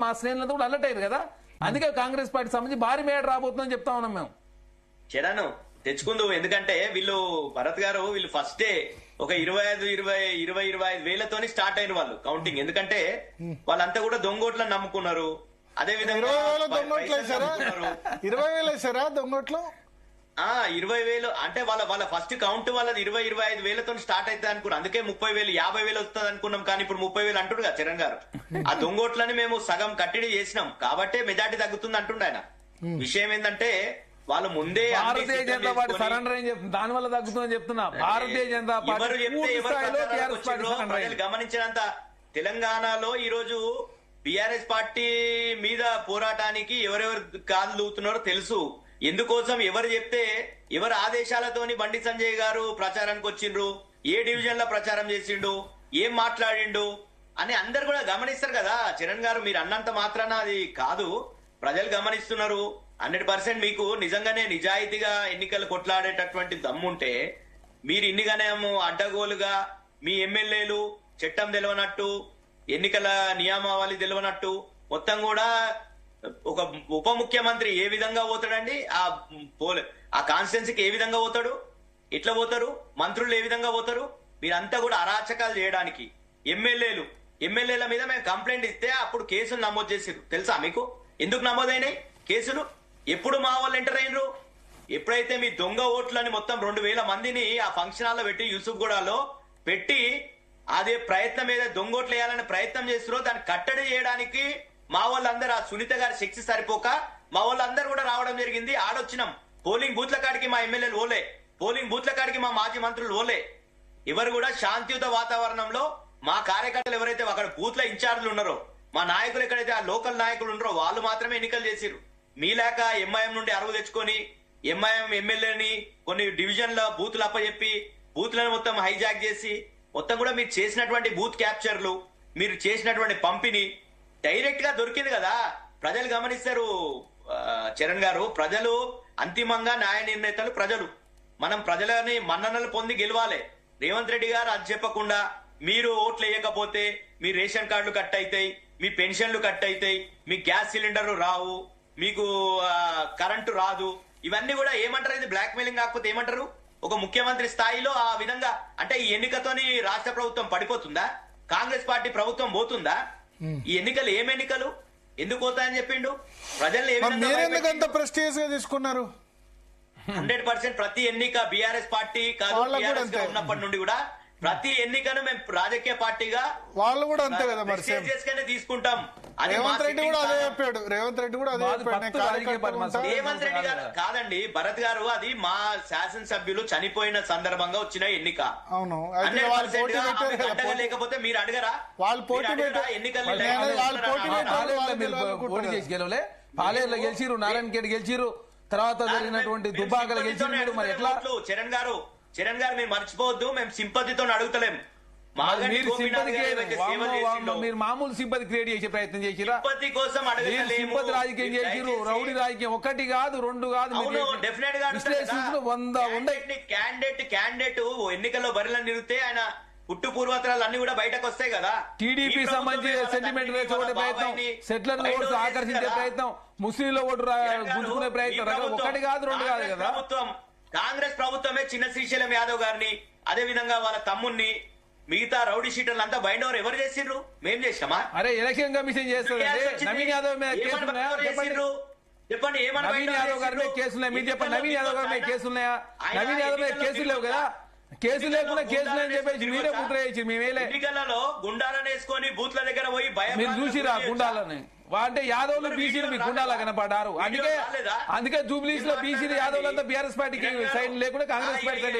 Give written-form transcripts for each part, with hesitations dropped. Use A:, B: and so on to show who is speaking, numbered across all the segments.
A: మా శ్రేణులతో కూడా అలర్ట్ అయ్యారు కదా. అందుకే కాంగ్రెస్ పార్టీ సంబంధించి భారీ మేడ రాబోతుందని చెప్తా ఉన్నాం మేము.
B: చరణ్ తెచ్చుకుందు, ఎందుకంటే వీళ్ళు భరత్ గారు వీళ్ళు ఫస్ట్ డే ఒక 25 వేలతోని స్టార్ట్ అయిన వాళ్ళు కౌంటింగ్. ఎందుకంటే వాళ్ళంతా కూడా దొంగోట్లను నమ్ముకున్నారు. అదే విధంగా
C: 20,000 వేసారా దొంగోట్లు?
B: 20,000 అంటే వాళ్ళ ఫస్ట్ కౌంట్ వాళ్ళది 25 వేలతో స్టార్ట్ అవుతుంది అనుకున్నాం. అందుకే 30,000 50,000 వస్తుంది అనుకున్నాం. కానీ ఇప్పుడు 30,000 అంటుడు కదా చరణ్ గారు. ఆ దొంగోట్లని మేము సగం కట్టడి చేసినాం కాబట్టే మెజార్టీ తగ్గుతుంది అంటుండ ఆయన. విషయం ఏంటంటే వాళ్ళు ముందే
A: భారతీయ జనతా పార్టీ సరెండర్ అని చెప్తుంది, దాని వల్ల తగ్గుతుందని చెప్తున్నా. భారతీయ జనతా పార్టీ
B: గమనించినంత తెలంగాణలో ఈ రోజు బీఆర్ఎస్ పార్టీ మీద పోరాటానికి ఎవరెవరు కాలు దూతున్నారో తెలుసు. ఎందుకోసం ఎవరు చెప్తే ఎవరు ఆదేశాలతోని బండి సంజయ్ గారు ప్రచారానికి వచ్చిండ్రు, ఏ డివిజన్ లో ప్రచారం చేసిండు, ఏం మాట్లాడిండు అని అందరు కూడా గమనిస్తారు కదా. చరణ్ గారు మీరు అన్నంత మాత్రాన అది కాదు, ప్రజలు గమనిస్తున్నారు. 100% మీకు నిజంగానే నిజాయితీగా ఎన్నికలు కొట్లాడేటటువంటి దమ్ముంటే మీరు ఇన్నిగానే అడ్డగోలుగా మీ ఎమ్మెల్యేలు చట్టం తెలియనట్టు, ఎన్నికల నియమావళి తెలియనట్టు మొత్తం కూడా ఒక ఉప ముఖ్యమంత్రి ఏ విధంగా పోతాడండి ఆ కాన్స్టిట్యున్సీకి, ఏ విధంగా పోతాడు, ఎట్లా పోతారు, మంత్రులు ఏ విధంగా పోతారు, మీరంతా కూడా అరాచకాలు చేయడానికి. ఎమ్మెల్యేల మీద మేము కంప్లైంట్ ఇస్తే అప్పుడు కేసులు నమోదు చేసారు తెలుసా మీకు? ఎందుకు నమోదైనాయి కేసులు? ఎప్పుడు మా వాళ్ళు ఎంటర్ అయినరు? ఎప్పుడైతే మీ దొంగ ఓట్లని మొత్తం 2,000 మందిని ఆ ఫంక్షన్ హాల్లో పెట్టి యూసుఫ్ గూడలో పెట్టి అదే ప్రయత్నం మీద దొంగోట్లు వేయాలని ప్రయత్నం చేస్తున్నారో దాన్ని కట్టడి చేయడానికి మా వాళ్ళందరూ, ఆ సునీత గారి శక్తి సరిపోక మా వాళ్ళందరూ కూడా రావడం జరిగింది. ఆడొచ్చినాం. పోలింగ్ బూత్ల కాడికి మా ఎమ్మెల్యేలు ఓలే, పోలింగ్ బూత్ల కాడికి మా మాజీ మంత్రులు ఓలే. ఎవరు కూడా శాంతియుత వాతావరణంలో మా కార్యకర్తలు ఎవరైతే అక్కడ బూత్ల ఇన్ఛార్జ్లు ఉన్నారో, మా నాయకులు ఎక్కడైతే ఆ లోకల్ నాయకులు ఉన్నారో వాళ్ళు మాత్రమే ఎన్నికలు చేసిరు. మీలాక ఎంఐఎం నుండి అరువు తెచ్చుకొని ఎంఐఎం ఎమ్మెల్యేని కొన్ని డివిజన్ల బూత్లు అప్పచెప్పి బూత్లను మొత్తం హైజాక్ చేసి మొత్తం కూడా మీరు చేసినటువంటి బూత్ క్యాప్చర్లు, మీరు చేసినటువంటి పంపిణీ డైరెక్ట్ గా దొరికింది కదా. ప్రజలు గమనిస్తారు చరణ్ గారు. ప్రజలు అంతిమంగా న్యాయ నిర్ణేతలు ప్రజలు. మనం ప్రజలని మన్ననలు పొంది గెలవాలి. రేవంత్ రెడ్డి గారు అది చెప్పకుండా మీరు ఓట్లు వేయకపోతే మీ రేషన్ కార్డులు కట్ అవుతాయి, మీ పెన్షన్లు కట్ అవుతాయి, మీ గ్యాస్ సిలిండర్లు రావు, మీకు కరెంటు రాదు, ఇవన్నీ కూడా ఏమంటారు? ఇది బ్లాక్ మెయిలింగ్ కాకపోతే ఏమంటారు? ఒక ముఖ్యమంత్రి స్థాయిలో ఆ విధంగా అంటే ఈ ఎన్నికతోని రాష్ట్ర ప్రభుత్వం పడిపోతుందా? కాంగ్రెస్ పార్టీ ప్రభుత్వం పోతుందా? ఈ ఎన్నికలు ఏం ఎన్నికలు ఎందుకు పోతాయని చెప్పిండు? ప్రజల్ని ఏ
C: విధంగా ప్రెస్టీజియస్ గా తీసుకున్నారు?
B: 100% ప్రతి ఎన్నిక బీఆర్ఎస్ పార్టీ కాదు, ఉన్నప్పటి నుండి కూడా ప్రతి ఎన్నికను మేము రాజకీయ పార్టీగా
C: వాళ్ళు కూడా అంతే కదా మరి
B: చేసుకునే తీసుకుంటాం.
C: రేవంత్ రెడ్డి కూడా అదే చెప్పాడు. రేవంత్ రెడ్డి కూడా అదే చెప్పాడు.
B: రేవంత్ రెడ్డి గారు కాదండి భరత్ గారు, అది మా శాసనసభ్యులు చనిపోయిన సందర్భంగా వచ్చిన ఎన్నిక.
C: అవును,
B: లేకపోతే మీరు అడగరా?
C: వాళ్ళు పోటీ
A: ఎన్నికలు పోటీ చేసి గెలవలే. పాలేరులో గెలిచిరు, నారాయణఖేడ్ గెలిచిరు, తర్వాత జరిగినటువంటి దుబ్బాకలు గెలిచిరు. మరి ఎట్లా?
B: చరణ్ గారు మీరు మర్చిపోవద్దు, మేము సింపతితో అడుగుతలేం.
A: మీరు మామూలు సింపతి క్రియేట్ చేసే ప్రయత్నం చేసిరా? సింపతి రాజకీయం చేసిరు, రౌడీ రాజకీయం. ఒకటి కాదు, రెండు కాదు,
B: డెఫినెట్ గా
A: 100 ఉన్నాయి.
B: క్యాండిడేట్ ఎన్నికల్లో బరిలో నిలిస్తే ఆయన పుట్టు పూర్వతరాలు అన్ని కూడా బయటకు వస్తాయి కదా.
A: టీడీపీ సంబంధించి సెంటిమెంట్ వేసుకునే ప్రయత్నం, సెటిలర్ ఓటు ఆకర్షించే ప్రయత్నం, ముస్లింల ఓటు గుంజుకునే ప్రయత్నం. ఒకటి కాదు, రెండు కాదు కదా.
B: కాంగ్రెస్ ప్రభుత్వమే చిన్న శ్రీశైలం యాదవ్ గారిని, అదే విధంగా వాళ్ళ తమ్ముణ్ణి, మిగతా రౌడీ షీటర్లు అంతా బైండ్ ఓవర్ ఎవరు చేసిండ్రు? మేం చేసామా?
A: అరే ఎలక్షన్ కమిషన్ చేస్తుంది. నవీన్ యాదవ్ మీద
B: చెప్పండి, ఏమన్నా
A: నవీన్ యాదవ్ గారి మీద కేసులున్నాయా? మీరు చెప్పండి, నవీన్ యాదవ్ గారి మీద కేసులున్నాయా? నవీన్ యాదవ్ మీద కేసులు లేవు కదా. కేసులు లేకుండా కేసులు అని చెప్పేసి మీరే ముద్ర వేసి మేమేలే.
B: ఎన్నికలలో గుండాలను వేసుకొని బూత్ల దగ్గర పోయి
A: మీరు చూసిరా గుండాలని? అంటే యాదవ్లు బీసీలు మీ గుండాలా కనపడ్డారు. అందుకే జూబ్లీస్ లో బీసీలు యాదవ్లంతా బీఆర్ఎస్ పార్టీకి సైడ్ లేకుండా కాంగ్రెస్ పార్టీ సైడ్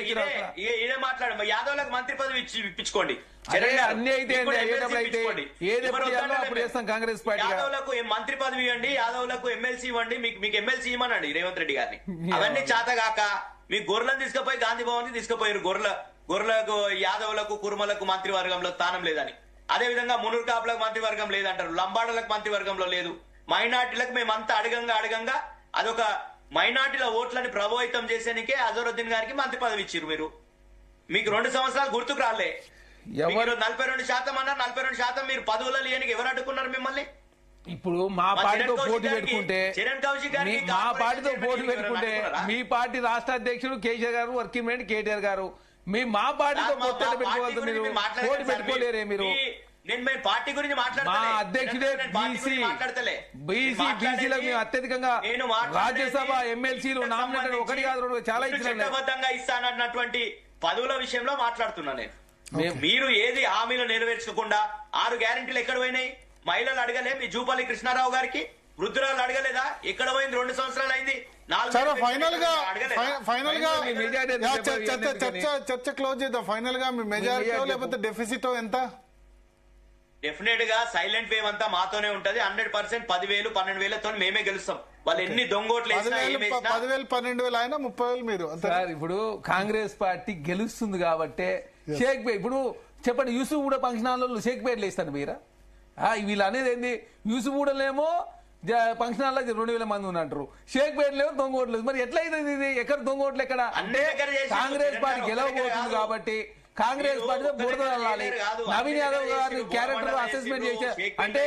B: ఇదే మాట్లాడు. యాదవ్లకు మంత్రి పదవి ఇప్పించుకోండి.
A: అన్ని అయితే ఏది అప్పుడు చేస్తాం కాంగ్రెస్ పార్టీ.
B: యాదవ్లకు మంత్రి పదవి ఇవ్వండి, యాదవ్లకు ఎమ్మెల్సీ ఇవ్వండి, మీకు ఎమ్మెల్సీ ఇవ్వనండి రేవంత్ రెడ్డి గారిని. అవన్నీ చేతగాక మీ గొర్రెలను తీసుకుపోయి గాంధీ భవన్ కి తీసుకుపోయారు. గొర్రెలకు యాదవులకు కుర్మలకు మంత్రివర్గంలో స్థానం లేదని. అదే విధంగా మునూరు కాపులకు మంత్రివర్గం లేదంటారు, లంబాడలకు మంత్రివర్గంలో లేదు. మైనార్టీలకు మేమంతా అడగంగా అదొక మైనార్టీల ఓట్లని ప్రభావితం చేసేందుకే అజరుద్దీన్ గారికి మంత్రి పదవి ఇచ్చారు. మీకు 2 సంవత్సరాలు గుర్తుకు రాలే. 42% అన్నారు. 42% మీరు పదవులలో లేనికి ఎవరు అడ్డుకున్నారు మిమ్మల్ని?
A: ఇప్పుడు మా పార్టీతో పోటీ పెట్టుకుంటే
B: చరణ్ కౌశిక్ గారికి
A: మా పార్టీతో
B: కార్పొరేషన్
A: పోటీ
B: చైర్మన్
A: పెట్టుకుంటే
B: ఎవరైనా
A: మీ పార్టీ రాష్ట్ర అధ్యక్షుడు కేసీఆర్ గారు, వర్కింగ్ ప్రెసిడెంట్ కేటీఆర్ గారు, మా పార్టీతో
B: మా
A: పొత్తు
B: పార్టీ
A: పెట్టుకోవద్దు, మీరు
B: గురించి మాట్లాడలేదు
A: పోటీ
B: సార్.
A: పెట్టుకోలేరే మీరు.
B: నేను మీ పార్టీ గురించి
A: మా
B: మాట్లాడతలే.
A: అధ్యక్షుడే
B: నేను పార్టీ
A: బీసీ
B: గురించి మాట్లాడతలే.
A: బీసీలకు మేము అత్యధికంగా
B: నేను మాట్లాడేది
A: రాజ్యసభ ఎమ్మెల్సీలు నామినేటెడ్ ఒకటి కాదు రెండు చాలా
B: మీరు
A: ఇచ్చిన
B: చట్టబద్ధంగా ఇస్తానన్నటువంటి పదవుల విషయంలో మాట్లాడుతున్నా నేను. మీరు ఏది హామీలు నెరవేర్చకుండా 6 గ్యారెంటీలు ఎక్కడ పోయినాయి? మహిళలు అడగలే? మీ జూపల్లి కృష్ణారావు గారికి వృద్ధురాలు అడగలేదా? ఎక్కడ పోయింది? 2 సంవత్సరాలు అయింది. 4
C: సరే ఫైనల్ గా
B: అడగలేదా?
C: ఫైనల్ గా
A: మీ మెజారిటీ
C: యా,
A: ఎందుకని?
C: చర్చ క్లోజ్ చేద్దాం. ఫైనల్ గా మీ మెజారిటీ లేకపోతే డెఫిసిట్ ఎంత?
B: డెఫినెట్ గా సైలెంట్ వేవ్ అంతా మాతోనే ఉంటది. 100% 10,000 12,000తో మేమే గెలుస్తాం. వాళ్ళు ఎన్ని దొంగోట్లు వేసినా, ఏం వేసినా
C: 10,000 12,000 అయినా 30,000 మీరు అంతే.
A: సార్ ఇప్పుడు కాంగ్రెస్ పార్టీ గెలుస్తుంది కాబట్టి షేక్ పే ఇప్పుడు చెప్పండి, యూసుఫ్ కూడా ఫంక్షన్ హాల్లో షేక్ పేర్లు వేస్తారు మీరా? వీళ్ళు అనేది ఏంది? యూసుఫ్ కూడానేమో ఫంక్షన్ హాల్లో 2,000 మంది ఉన్నట్టు, షేక్ పేర్లేమో దొంగ ఓట్లు. మరి ఎట్లా అవుతుంది ఇది? ఎక్కడ దొంగ ఓట్లు ఎక్కడ? అంటే
B: దగ్గర చేసి
A: కాంగ్రెస్ పార్టీ
B: ఒక్క
A: గెలవబోతుంది
B: దగ్గర
A: కాబట్టి కాంగ్రెస్ పార్టీలో బురద వెళ్ళాలి. నవీన్ యాదవ్ గారి క్యారెక్టర్ అసెస్మెంట్ చేసే అంటే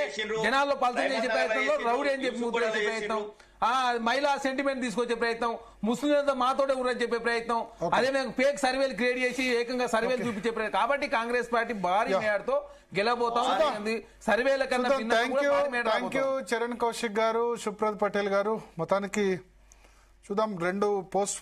A: జనాల్లో పల్సన్ చేసే ప్రయత్నంలో రౌడీ అని చెప్పి ముద్ర వేసే ప్రయత్నం, మహిళా సెంటిమెంట్ తీసుకొచ్చే ప్రయత్నం, ముస్లింలతో మాతోటే ఉండని చెప్పే ప్రయత్నం, అదే ఫేక్ సర్వేలు క్రియేట్ చేసి ఏకంగా సర్వేలు చూపించే ప్రయత్నం. కాబట్టి కాంగ్రెస్ పార్టీ భారీ మేడతో గెలవబోతాం. సర్వేల కన్నా
C: థ్యాంక్ యూ చరణ్ కౌశిక్ గారు, సుప్రద్ పటేల్ గారు. మొత్తానికి చూద్దాం 2 పోస్ట్